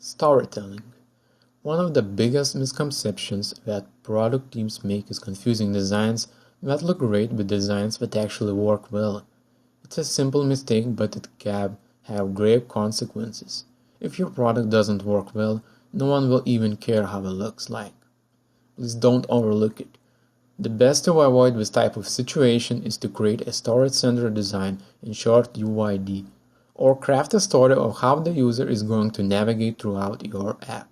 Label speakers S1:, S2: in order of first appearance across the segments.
S1: Storytelling. One of the biggest misconceptions that product teams make is confusing designs that look great with designs that actually work well. It's a simple mistake, but it can have grave consequences. If your product doesn't work well, no one will even care how it looks like. Please don't overlook it. The best to avoid this type of situation is to create a story-centered design, in short UID, or craft a story of how the user is going to navigate throughout your app.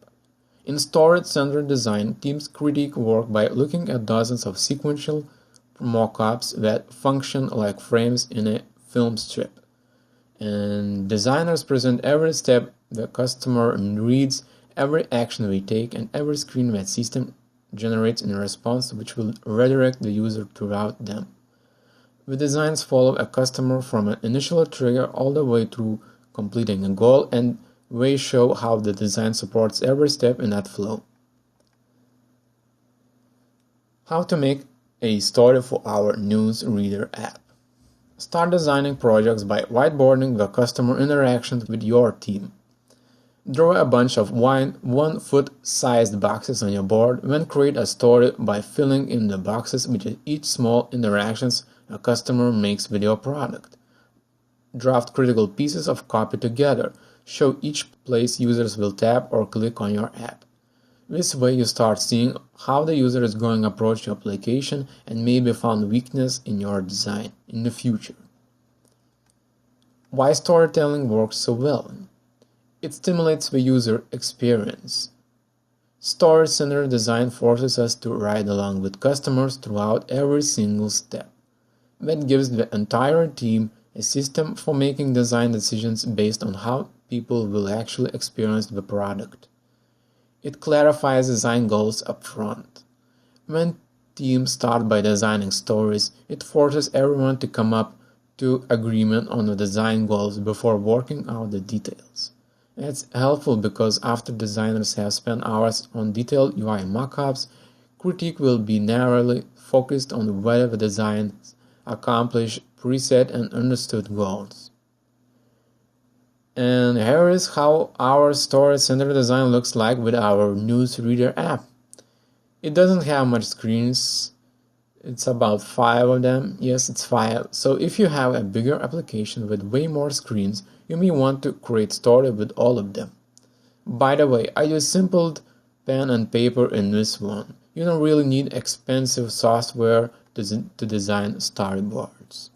S1: In storage-centered design, teams critique work by looking at dozens of sequential mockups that function like frames in a film strip. And designers present every step the customer reads, every action we take, and every screen that system generates in response, which will redirect the user throughout them. The designs follow a customer from an initial trigger all the way through completing a goal, and they show how the design supports every step in that flow. How to make a story for our newsreader app. Start designing projects by whiteboarding the customer interactions with your team. Draw a bunch of 1-foot-sized boxes on your board, then create a story by filling in the boxes with each small interactions a customer makes with your product. Draft critical pieces of copy together. Show each place users will tap or click on your app. This way you start seeing how the user is going to approach your application and maybe found weakness in your design in the future. Why storytelling works so well? It stimulates the user experience. Story-centered design forces us to ride along with customers throughout every single step. That gives the entire team a system for making design decisions based on how people will actually experience the product. It clarifies design goals up front. When teams start by designing stories, it forces everyone to come up to agreement on the design goals before working out the details. It's helpful because after designers have spent hours on detailed UI mockups, critique will be narrowly focused on whether the designs accomplish preset and understood goals. And here is how our story-centered design looks like with our newsreader app. It doesn't have much screens. It's about 5 of them. Yes, it's 5. So if you have a bigger application with way more screens, you may want to create story with all of them. By the way, I use simple pen and paper in this one. You don't really need expensive software to design storyboards.